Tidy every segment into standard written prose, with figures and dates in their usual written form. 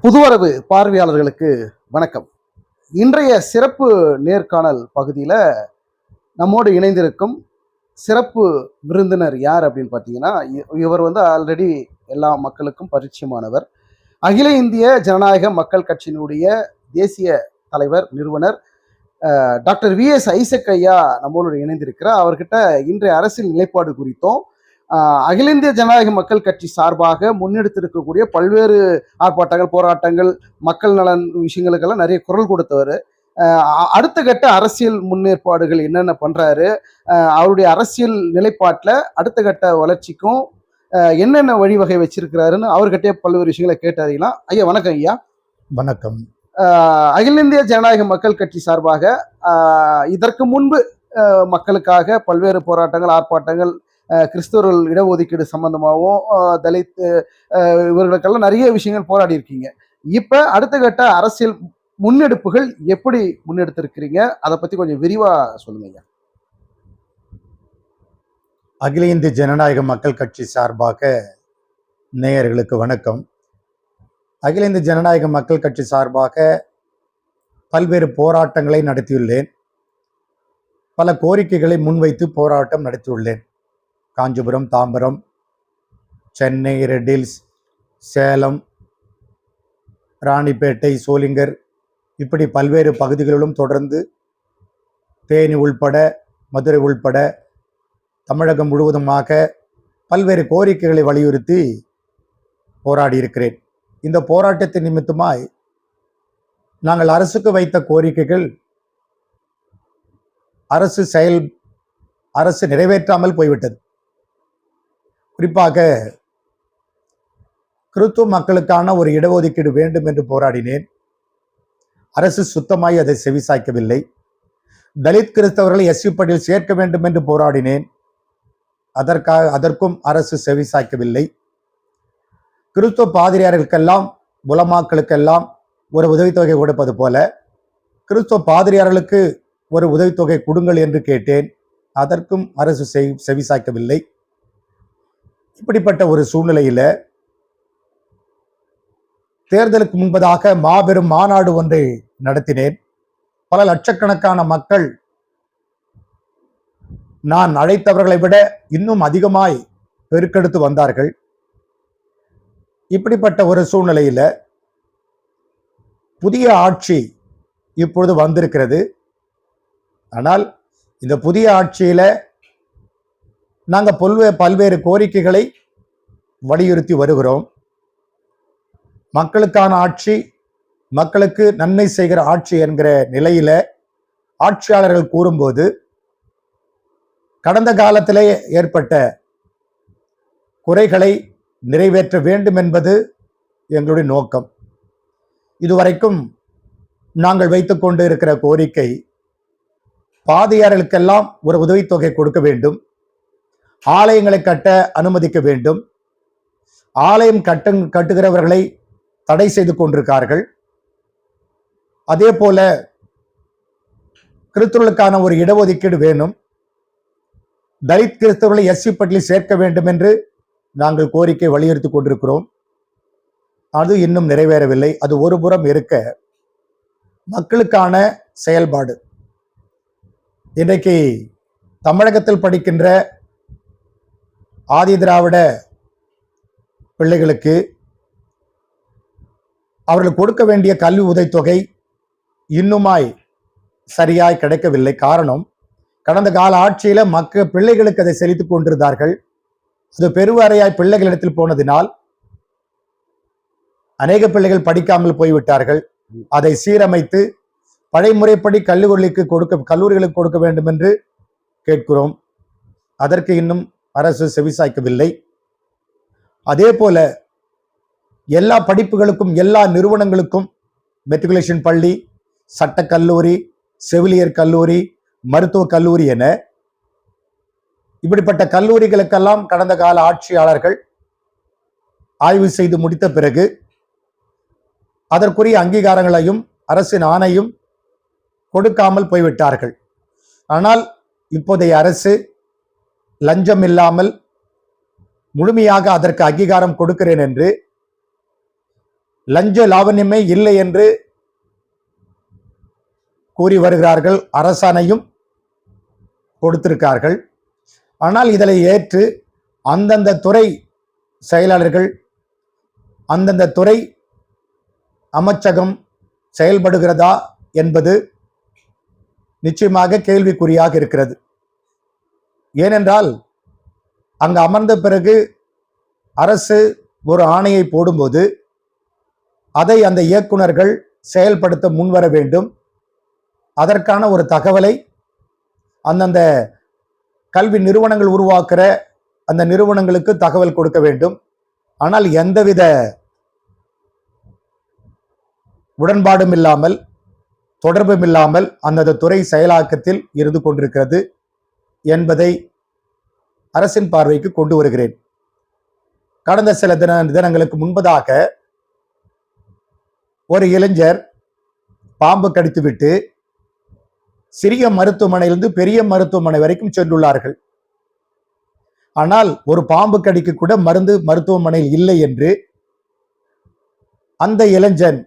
புதுவரவு பார்வையாளர்களுக்கு வணக்கம். இன்றைய சிறப்பு நேர்காணல் பகுதியில் நம்மோடு இணைந்திருக்கும் சிறப்பு விருந்தினர் யார் அப்படின்னு பார்த்தீங்கன்னா, இவர் ஆல்ரெடி எல்லா மக்களுக்கும் பரிச்சயமானவர். அகில இந்திய ஜனநாயக மக்கள் கட்சியினுடைய தேசிய தலைவர், நிறுவனர் டாக்டர் விஎஸ் ஐசக் ஐயா நம்மளோடு இணைந்திருக்கிறார். அவர்கிட்ட இன்றைய அரசியல் நிலைப்பாடு குறித்தும் அகில இந்திய ஜனநாயக மக்கள் கட்சி சார்பாக முன்னெடுத்திருக்கக்கூடிய பல்வேறு ஆர்ப்பாட்டங்கள், போராட்டங்கள், மக்கள் நலன் விஷயங்களுக்கெல்லாம் நிறைய குரல் கொடுத்தவர். அடுத்த கட்ட அரசியல் முன்னேற்பாடுகள் என்னென்ன பண்றாரு, அவருடைய அரசியல் நிலைப்பாட்டில் அடுத்த கட்ட வளர்ச்சிக்கும் என்னென்ன வழிவகை வச்சிருக்கிறாருன்னு அவர்கிட்டயே பல்வேறு விஷயங்களை கேட்டறியலாம். ஐயா வணக்கம். ஐயா வணக்கம். அகில இந்திய ஜனநாயக மக்கள் கட்சி சார்பாக இதற்கு முன்பு மக்களுக்காக பல்வேறு போராட்டங்கள், ஆர்ப்பாட்டங்கள், கிறிஸ்தவர்கள் இடஒதுக்கீடு சம்பந்தமாகவும், தலித் இவர்களுக்கெல்லாம் நிறைய விஷயங்கள் போராடி இருக்கீங்க. இப்ப அடுத்த கட்ட அரசியல் முன்னெடுப்புகள் எப்படி முன்னெடுத்திருக்கிறீங்க, அதை பத்தி கொஞ்சம் விரிவா சொல்லுங்க. அகில இந்திய ஜனநாயக மக்கள் கட்சி சார்பாக நேயர்களுக்கு வணக்கம். அகில இந்திய ஜனநாயக மக்கள் கட்சி சார்பாக பல்வேறு போராட்டங்களை நடத்தியுள்ளேன். பல கோரிக்கைகளை முன்வைத்து போராட்டம் நடத்தியுள்ளேன். காஞ்சிபுரம், தாம்பரம், சென்னை, ரெட் ஹில்ஸ், சேலம், ராணிப்பேட்டை, சோளிங்கர், இப்படி பல்வேறு பகுதிகளிலும் தொடர்ந்து தேனி உள்பட, மதுரை உள்பட தமிழகம் முழுவதுமாக பல்வேறு கோரிக்கைகளை வலியுறுத்தி போராடி இருக்கிறேன். இந்த போராட்டத்தின் நிமித்தமாய் நாங்கள் அரசுக்கு வைத்த கோரிக்கைகள் அரசு நிறைவேற்றாமல் போய்விட்டது. குறிப்பாக கிறிஸ்துவ மக்களுக்கான ஒரு இடஒதுக்கீடு வேண்டும் என்று போராடினேன். அரசு சுத்தமாய் அதை செவிசாய்க்கவில்லை. தலித் கிறிஸ்தவர்களை எஸ்சி பட்டியலில் சேர்க்க வேண்டும் என்று போராடினேன். அதற்கும் அரசு செவிசாய்க்கவில்லை. கிறிஸ்துவ பாதிரியார்களுக்கெல்லாம், உலமாக்களுக்கெல்லாம் ஒரு உதவித்தொகை கொடுப்பது போல கிறிஸ்துவ பாதிரியார்களுக்கு ஒரு உதவித்தொகை கொடுங்கள் என்று கேட்டேன். அதற்கும் அரசு செவிசாய்க்கவில்லை. இப்படிப்பட்ட ஒரு சூழ்நிலையில தேர்தலுக்கு முன்பதாக மாபெரும் மாநாடு ஒன்றை நடத்தினேன். பல லட்சக்கணக்கான மக்கள் நான் அழைத்தவர்களை விட இன்னும் அதிகமாய் பெருக்கெடுத்து வந்தார்கள். இப்படிப்பட்ட ஒரு சூழ்நிலையில புதிய ஆட்சி இப்பொழுது வந்திருக்கிறது. ஆனால் இந்த புதிய ஆட்சியில நாங்கள் பல்வேறு கோரிக்கைகளை வலியுறுத்தி வருகிறோம். மக்களுக்கான ஆட்சி, மக்களுக்கு நன்மை செய்கிற ஆட்சி என்கிற நிலையில ஆட்சியாளர்கள் கூறும்போது கடந்த காலத்திலே ஏற்பட்ட குறைகளை நிறைவேற்ற வேண்டும் என்பது எங்களுடைய நோக்கம். இதுவரைக்கும் நாங்கள் வைத்துக் கொண்டு இருக்கிற கோரிக்கை, பாதிரியார்களுக்கெல்லாம் ஒரு உதவித்தொகை கொடுக்க வேண்டும், ஆலயங்களை கட்ட அனுமதிக்க வேண்டும். ஆலயம் கட்டுகிறவர்களை தடை செய்து கொண்டிருக்கார்கள். அதே போல கிறிஸ்தவர்களுக்கான ஒரு இடஒதுக்கீடு வேணும், தலித் கிறிஸ்தவர்களை எஸ்சி பட்டியலில் சேர்க்க வேண்டும் என்று நாங்கள் கோரிக்கை வலியுறுத்தி கொண்டிருக்கிறோம். அது இன்னும் நிறைவேறவில்லை. அது ஒரு புறம் இருக்க, மக்களுக்கான செயல்பாடு இன்றைக்கு தமிழகத்தில் படிக்கின்ற ஆதி திராவிட பிள்ளைகளுக்கு அவர்கள் கொடுக்க வேண்டிய கல்வி உதவித்தொகை இன்னுமாய் சரியாய் கிடைக்கவில்லை. காரணம், கடந்த கால ஆட்சியில பிள்ளைகளுக்கு அதை செலுத்திக் கொண்டிருந்தார்கள். அது பெருவாரியாய் பிள்ளைகளிடத்தில் போனதினால் அநேக பிள்ளைகள் படிக்காமல் போய்விட்டார்கள். அதை சீரமைத்து பழைமுறைப்படி கல்லூரிகளுக்கு கொடுக்க வேண்டும் என்று கேட்கிறோம். அதற்கு இன்னும் அரசு செவிசாய்க்கவில்லை. அதே போல எல்லா படிப்புகளுக்கும், எல்லா நிறுவனங்களுக்கும், மெட்ரிகுலேஷன் பள்ளி, சட்டக்கல்லூரி, செவிலியர் கல்லூரி, மருத்துவக் கல்லூரி என இப்படிப்பட்ட கல்லூரிகளுக்கெல்லாம் கடந்த கால ஆட்சியாளர்கள் ஆய்வு செய்து முடித்த பிறகு அதற்குரிய அங்கீகாரங்களையும் அரசின் ஆணையும் கொடுக்காமல் போய்விட்டார்கள். ஆனால் இப்போதைய அரசு லஞ்சம் இல்லாமல் முழுமையாக அதற்கு அங்கீகாரம் கொடுக்கிறேன் என்று லஞ்ச லாவண்யமே இல்லை என்று கூறி வருகிறார்கள். அரசாணையும் கொடுத்திருக்கார்கள். ஆனால் இதனை ஏற்று அந்தந்த துறை செயலாளர்கள், அந்தந்த துறை அமைச்சகம் செயல்படுகிறதா என்பது நிச்சயமாக கேள்விக்குறியாக இருக்கிறது. ஏனென்றால் அங்கு அமர்ந்த பிறகு அரசு ஒரு ஆணையை போடும்போது அதை அந்த இயக்குனர்கள் செயல்படுத்த முன்வர வேண்டும். அதற்கான ஒரு தகவலை அந்தந்த கல்வி நிறுவனங்கள் உருவாக்குற அந்த நிறுவனங்களுக்கு தகவல் கொடுக்க வேண்டும். ஆனால் எந்தவித உடன்பாடும் இல்லாமல், தொடர்பும் இல்லாமல் அந்தந்த துறை செயலாக்கத்தில் இருந்து கொண்டிருக்கிறது என்பதை அரசின் பார்வைக்கு கொண்டு வருகிறேன். கடந்த சில தினங்களுக்கு முன்பதாக ஒரு இளைஞர் பாம்பு கடித்துவிட்டு சிறிய மருத்துவமனையிலிருந்து பெரிய மருத்துவமனை வரைக்கும் சென்றுள்ளார்கள். ஆனால் ஒரு பாம்பு கடிக்கு கூட மருந்து மருத்துவமனையில் இல்லை என்று அந்த இளைஞன்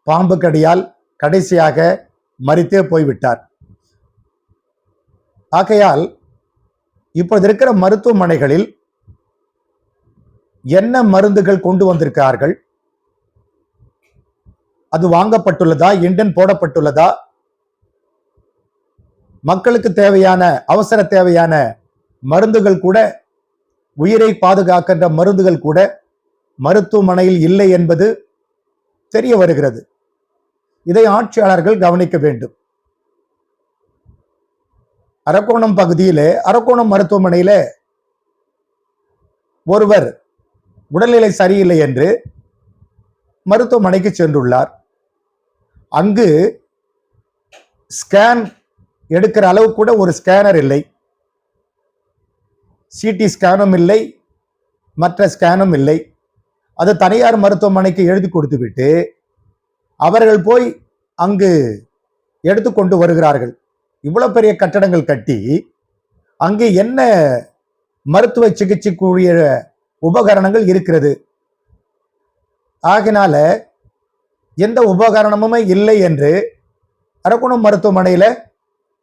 பாம்பு கடியால் கடைசியாக மரித்தே போய்விட்டார். ஆகையால் இப்போது இருக்கிற மருத்துவமனைகளில் என்ன மருந்துகள் கொண்டு வந்திருக்கிறார்கள், அது வாங்கப்பட்டுள்ளதா, இண்டன் போடப்பட்டுள்ளதா, மக்களுக்கு தேவையான அவசர தேவையான மருந்துகள் கூட, உயிரை பாதுகாக்கின்ற மருந்துகள் கூட மருத்துவமனையில் இல்லை என்பது தெரிய வருகிறது. இதை ஆட்சியாளர்கள் கவனிக்க வேண்டும். அரக்கோணம் பகுதியிலே, அரக்கோணம் மருத்துவமனையில ஒருவர் உடல்நிலை சரியில்லை என்று மருத்துவமனைக்கு சென்றுள்ளார். அங்கு ஸ்கேன் எடுக்கிற அளவு கூட ஒரு ஸ்கேனர் இல்லை, சிடி ஸ்கேனும் இல்லை, மற்ற ஸ்கேனும் இல்லை. அது தனியார் மருத்துவமனைக்கு எழுதி கொடுத்துவிட்டு அவர்கள் போய் அங்கு எடுத்துக்கொண்டு வருகிறார்கள். இவ்வளவு பெரிய கட்டடங்கள் கட்டி அங்கே என்ன மருத்துவ சிகிச்சைக்குரிய உபகரணங்கள் இருக்கிறது? ஆகினால எந்த உபகரணமுமே இல்லை என்று அரக்கோணம் மருத்துவமனையில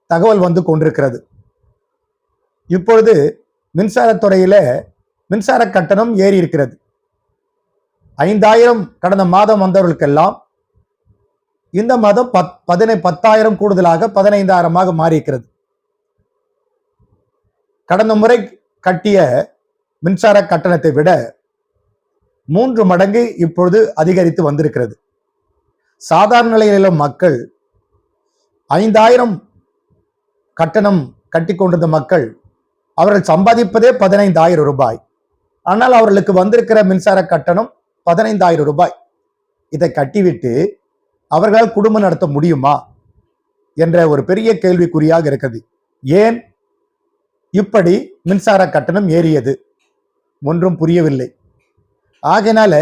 தகவல் வந்து கொண்டிருக்கிறது. இப்பொழுது மின்சாரத்துறையில மின்சார கட்டணம் ஏறி இருக்கிறது. 5,000 கடந்த மாதம் வந்தவர்களுக்கெல்லாம் இந்த மாதம் 10,000 கூடுதலாக 15,000 மாறியிருக்கிறது. கடந்த முறை கட்டிய மின்சார கட்டணத்தை விட 3 மடங்கு இப்பொழுது அதிகரித்து வந்திருக்கிறது. சாதாரண நிலையில் உள்ள மக்கள் 5,000 கட்டணம் கட்டி கொண்டிருந்த மக்கள், அவர்கள் சம்பாதிப்பதே 15,000 ரூபாய். ஆனால் அவர்களுக்கு வந்திருக்கிற மின்சார கட்டணம் 15,000 ரூபாய். இதை கட்டிவிட்டு அவர்களால் குடும்பம் நடத்த முடியுமா என்ற ஒரு பெரிய கேள்விக்குறியாக இருக்கிறது. ஏன் இப்படி மின்சார கட்டணம் ஏறியது ஒன்றும் புரியவில்லை. ஆகையினால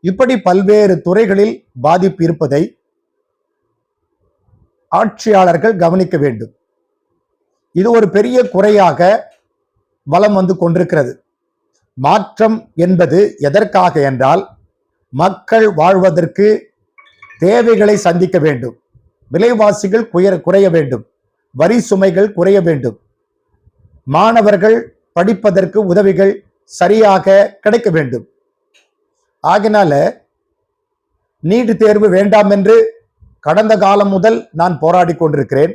இப்படி பல்வேறு துறைகளில் பாதிப்பு இருப்பதை ஆட்சியாளர்கள் கவனிக்க வேண்டும். இது ஒரு பெரிய குறையாக வலம் வந்து கொண்டிருக்கிறது. மாற்றம் என்பது எதற்காக என்றால், மக்கள் வாழ்வதற்கு தேவைகளை சந்திக்க வேண்டும், விலைவாசிகள் குறைய வேண்டும், வரி சுமைகள் குறைய வேண்டும், மாணவர்கள் படிப்பதற்கு உதவிகள் சரியாக கிடைக்க வேண்டும். ஆகினால நீட் தேர்வு வேண்டாம் என்று கடந்த காலம் முதல் நான் போராடி கொண்டிருக்கிறேன்.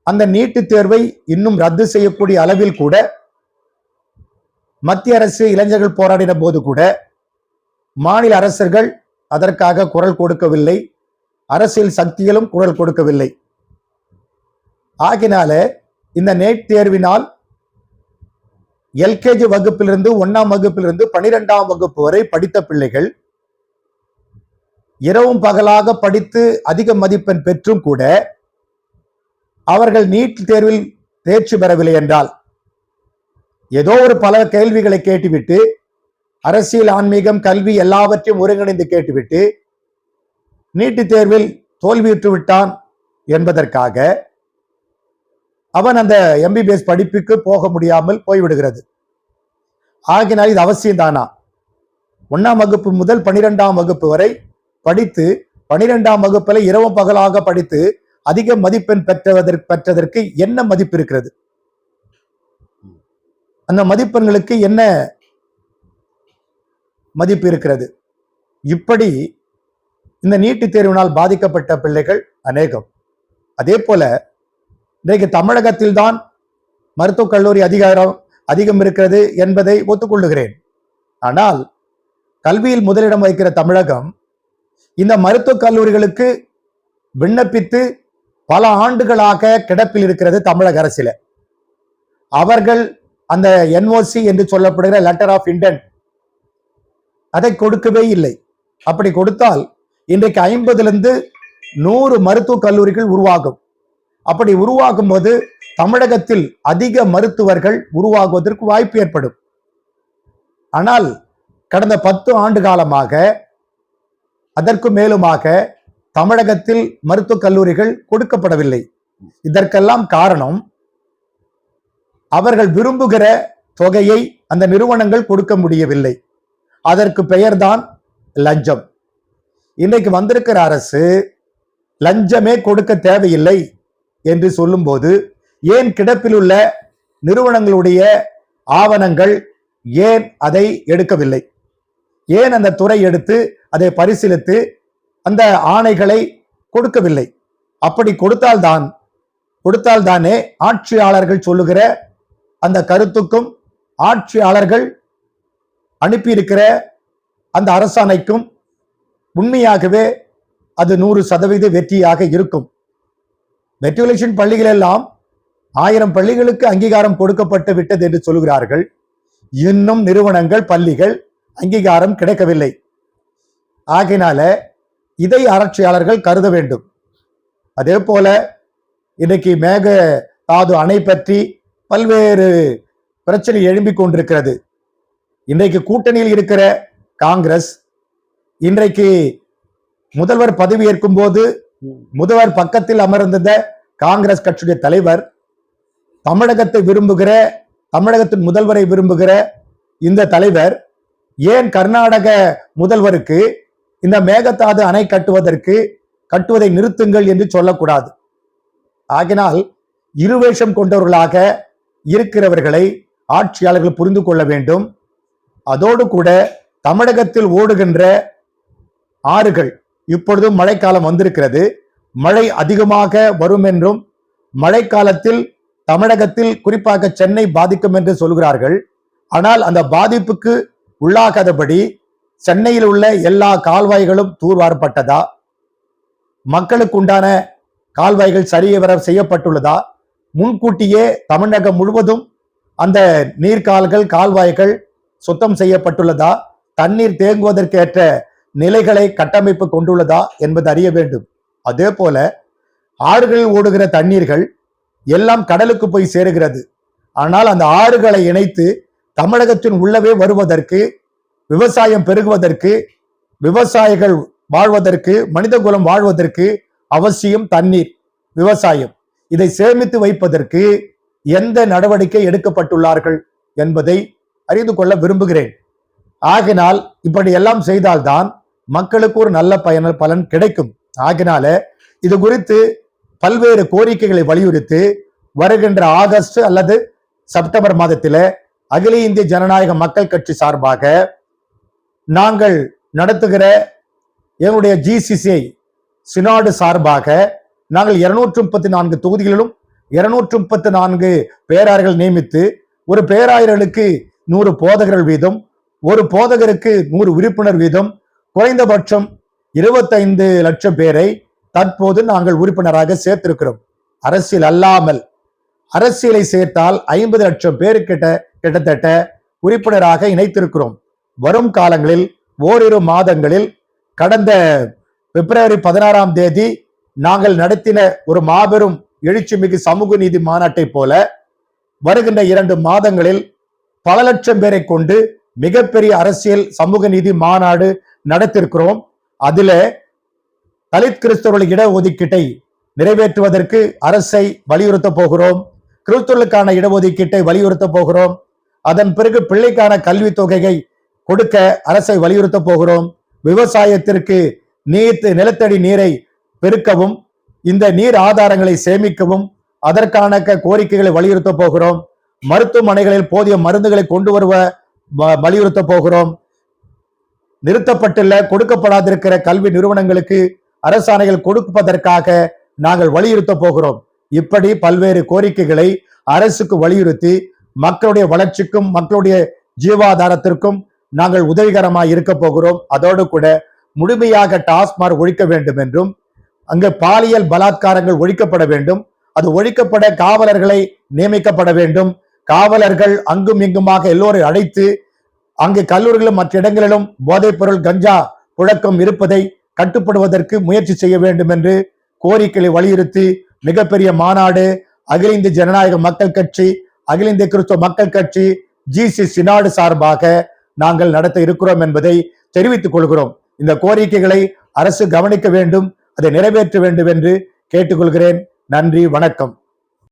அந்த நீட்டு தேர்வை இன்னும் ரத்து செய்யக்கூடிய அளவில் கூட மத்திய அரசு இளைஞர்கள் போராடின போது கூட மாநில அரசுகள் அதற்காக குரல் கொடுக்கவில்லை, அரசியல் சக்திகளும் குரல் கொடுக்கவில்லை. ஆகினால இந்த நீட் தேர்வினால் எல்கேஜி வகுப்பிலிருந்து 1ஆம் வகுப்பிலிருந்து 12ஆம் வகுப்பு வரை படித்த பிள்ளைகள் இரவும் பகலாக படித்து அதிக மதிப்பெண் பெற்றும் கூட அவர்கள் நீட் தேர்வில் தேர்ச்சி பெறவில்லை என்றால், ஏதோ ஒரு பல கேள்விகளை கேட்டுவிட்டு, அரசியல், ஆன்மீகம், கல்வி எல்லாவற்றையும் ஒருங்கிணைந்து கேட்டுவிட்டு நீட்டு தேர்வில் தோல்வியுற்று விட்டான் என்பதற்காக அவன் அந்த எம்பிபிஎஸ் படிப்புக்கு போக முடியாமல் போய்விடுகிறது. ஆகினால் இது அவசியம் தானா? 1ஆம் வகுப்பு முதல் 12ஆம் வகுப்பு வரை படித்து 12ஆம் வகுப்புல இரவு பகலாக படித்து அதிக மதிப்பெண் பெற்றதற்கு என்ன மதிப்பு இருக்கிறது? அந்த மதிப்பெண்களுக்கு என்ன மதிப்பு இருக்கிறது? இப்படி இந்த நீட்டுத் தேர்வினால் பாதிக்கப்பட்ட பிள்ளைகள் அநேகம். அதே போல இன்றைக்கு தமிழகத்தில் தான் மருத்துவக் கல்லூரி அதிகம் இருக்கிறது என்பதை ஒத்துக்கொள்ளுகிறேன். ஆனால் கல்வியில் முதலிடம் வைக்கிற தமிழகம் இந்த மருத்துவக் கல்லூரிகளுக்கு விண்ணப்பித்து பல ஆண்டுகளாக கிடப்பில் இருக்கிறது தமிழக அரசில. அவர்கள் அந்த என்ஓசி என்று சொல்லப்படுகிற லெட்டர் ஆஃப் இன்டென்ட் அதை கொடுக்கவே இல்லை. அப்படி கொடுத்தால் இன்றைக்கு 50லிருந்து 100 மருத்துவக் கல்லூரிகள் உருவாகும். அப்படி உருவாகும் போது தமிழகத்தில் அதிக மருத்துவர்கள் உருவாகுவதற்கு வாய்ப்பு ஏற்படும். ஆனால் கடந்த 10 ஆண்டு காலமாக அதற்கு மேலுமாக தமிழகத்தில் மருத்துவக் கல்லூரிகள் கொடுக்கப்படவில்லை. இதற்கெல்லாம் காரணம் அவர்கள் விரும்புகிற தொகையை அந்த நிறுவனங்கள் கொடுக்க முடியவில்லை. அதற்கு பெயர்தான் லஞ்சம். இன்றைக்கு வந்திருக்கிற அரசு லஞ்சமே கொடுக்க தேவையில்லை என்று சொல்லும்போது ஏன் கிடப்பில் உள்ள நிறுவனங்களுடைய ஆவணங்கள் ஏன் அதை எடுக்கவில்லை? ஏன் அந்த துறை எடுத்து அதை பரிசீலித்து அந்த ஆணைகளை கொடுக்கவில்லை? அப்படி கொடுத்தால்தானே ஆட்சியாளர்கள் சொல்லுகிற அந்த கருத்துக்கும் ஆட்சியாளர்கள் அனுப்பியிருக்கிற அந்த அரசாணைக்கும் உண்மையாகவே அது 100% வெற்றியாக இருக்கும். மெட்ரிகுலேஷன் பள்ளிகள் எல்லாம் 1000 பள்ளிகளுக்கு அங்கீகாரம் கொடுக்கப்பட்டு விட்டது என்று சொல்கிறார்கள். இன்னும் நிறுவனங்கள், பள்ளிகள் அங்கீகாரம் கிடைக்கவில்லை. ஆகையினால இதை ஆராய்ச்சியாளர்கள் கருத வேண்டும். அதே போல இன்னைக்கு மேகதாது அணை பற்றி பல்வேறு பிரச்சனை எழும்பிக் கொண்டிருக்கிறது. இன்றைக்கு கூட்டணியில் இருக்கிற காங்கிரஸ் இன்றைக்கு முதல்வர் பதவி ஏற்கும் போது முதல்வர் பக்கத்தில் அமர்ந்த காங்கிரஸ் கட்சியுடைய தலைவர் தமிழகத்தின் முதல்வரை விரும்புகிற இந்த தலைவர் ஏன் கர்நாடக முதல்வருக்கு இந்த மேகதாது அணை கட்டுவதை நிறுத்துங்கள் என்று சொல்லக்கூடாது? ஆகினால் இருவேஷம் கொண்டவர்களாக இருக்கிறவர்களை ஆட்சியாளர்கள் புரிந்து கொள்ள வேண்டும். அதோடு கூட தமிழகத்தில் ஓடுகின்ற ஆறுகள், இப்பொழுது மழைக்காலம் வந்திருக்கிறது, மழை அதிகமாக வரும் என்றும் மழைக்காலத்தில் தமிழகத்தில் குறிப்பாக சென்னை பாதிக்கும் என்று சொல்கிறார்கள். ஆனால் அந்த பாதிப்புக்கு உள்ளாகாதபடி சென்னையில் உள்ள எல்லா கால்வாய்களும் தூர்வாரப்பட்டதா? மக்களுக்கு உண்டான கால்வாய்கள் சரியவர செய்யப்பட்டுள்ளதா? முன்கூட்டியே தமிழகம் முழுவதும் அந்த கால்வாய்கள் சுத்தம் செய்யப்பட்டுள்ளதா? தண்ணீர் தேங்குவதற்கேற்ற நிலைகளை கட்டமைப்பு கொண்டுள்ளதா என்பது அறிய வேண்டும். அதே போல ஆறுகளில் ஓடுகிற தண்ணீர்கள் எல்லாம் கடலுக்கு போய் சேருகிறது. ஆனால் அந்த ஆறுகளை இணைத்து தமிழகத்தின் உள்ளவே வருவதற்கு, விவசாயம் பெருகுவதற்கு, விவசாயிகள் வாழ்வதற்கு, மனித குலம் வாழ்வதற்கு அவசியம் தண்ணீர், விவசாயம். இதை சேமித்து வைப்பதற்கு எந்த நடவடிக்கை எடுக்கப்பட்டுள்ளார்கள் என்பதை அறிந்து கொள்ள விரும்புகிறேன். ஆகினால் இப்படி எல்லாம் செய்தால்தான் மக்களுக்கு ஒரு நல்ல பலன் கிடைக்கும். ஆகினால இது குறித்து பல்வேறு கோரிக்கைகளை வலியுறுத்தி வருகின்ற ஆகஸ்ட் அல்லது செப்டம்பர் மாதத்தில அகில இந்திய ஜனநாயக மக்கள் கட்சி சார்பாக நாங்கள் நடத்துகிற எங்களுடைய GCCI சினாடு சார்பாக நாங்கள் 234 தொகுதிகளிலும் 234 பேராயர்கள் நியமித்து ஒரு பேராயர்களுக்கு 100 போதகர்கள் வீதம், ஒரு போதகருக்கு 100 உறுப்பினர் வீதம், குறைந்தபட்சம் 25 லட்சம் பேரை தற்போது நாங்கள் உறுப்பினராக சேர்த்திருக்கிறோம். அரசியல் அல்லாமல் அரசியலை சேர்த்தால் 50 லட்சம் பேரு கிட்டத்தட்ட உறுப்பினராக இணைத்திருக்கிறோம். வரும் காலங்களில் ஓரிரு மாதங்களில் கடந்த பிப்ரவரி 16ஆம் தேதி நாங்கள் நடத்தின ஒரு மாபெரும் எழுச்சிமிகு சமூக நீதி மாநாட்டை போல வருகின்ற 2 மாதங்களில் பல லட்சம் பேரை கொண்டு மிகப்பெரிய அரசியல் சமூக நீதி மாநாடு நடத்திருக்கிறோம். அதில தலித் கிறிஸ்தவர்கள் இடஒதுக்கீட்டை நிறைவேற்றுவதற்கு அரசை வலியுறுத்த போகிறோம். கிறிஸ்தவர்களுக்கான இடஒதுக்கீட்டை வலியுறுத்த போகிறோம். அதன் பிறகு பிள்ளைக்கான கல்வி தொகையை கொடுக்க அரசை வலியுறுத்த போகிறோம். விவசாயத்திற்கு நிலத்தடி நீரை பெருக்கவும், இந்த நீர் ஆதாரங்களை சேமிக்கவும் அதற்கான கோரிக்கைகளை வலியுறுத்த போகிறோம். மருத்துவமனைகளில் போதிய மருந்துகளை கொண்டு வருவ வலியுறுத்த போகிறோம். நிறுத்தப்பட்டுள்ள கொடுக்கப்படாதிருக்கிற கல்வி நிறுவனங்களுக்கு அரசாணைகள் கொடுப்பதற்காக நாங்கள் வலியுறுத்த போகிறோம். இப்படி பல்வேறு கோரிக்கைகளை அரசுக்கு வலியுறுத்தி மக்களுடைய வளர்ச்சிக்கும் மக்களுடைய ஜீவாதாரத்திற்கும் நாங்கள் உதவிகரமாக இருக்க போகிறோம். அதோடு கூட முழுமையாக டாஸ்மாக் ஒழிக்க வேண்டும் என்றும், அங்கு பாலியல் பலாத்காரங்கள் ஒழிக்கப்பட வேண்டும், அது ஒழிக்கப்பட காவலர்களை நியமிக்கப்பட வேண்டும். காவலர்கள் அங்கும் இங்குமாக எல்லோரும் அழைத்து, அங்கு கல்லூரிகளும் மற்ற இடங்களிலும் போதைப் பொருள் கஞ்சா புழக்கம் இருப்பதை கட்டுப்படுவதற்கு முயற்சி செய்ய வேண்டும் என்று கோரிக்கைகளை வலியுறுத்தி மிகப்பெரிய மாநாடு அகில இந்திய ஜனநாயக மக்கள் கட்சி, அகில இந்திய கிறிஸ்தவ மக்கள் கட்சி, ஜிசி சினாடு சார்பாக நாங்கள் நடத்த இருக்கிறோம் என்பதை தெரிவித்துக் கொள்கிறோம். இந்த கோரிக்கைகளை அரசு கவனிக்க வேண்டும், அதை நிறைவேற்ற வேண்டும் என்று கேட்டுக்கொள்கிறேன். நன்றி, வணக்கம்.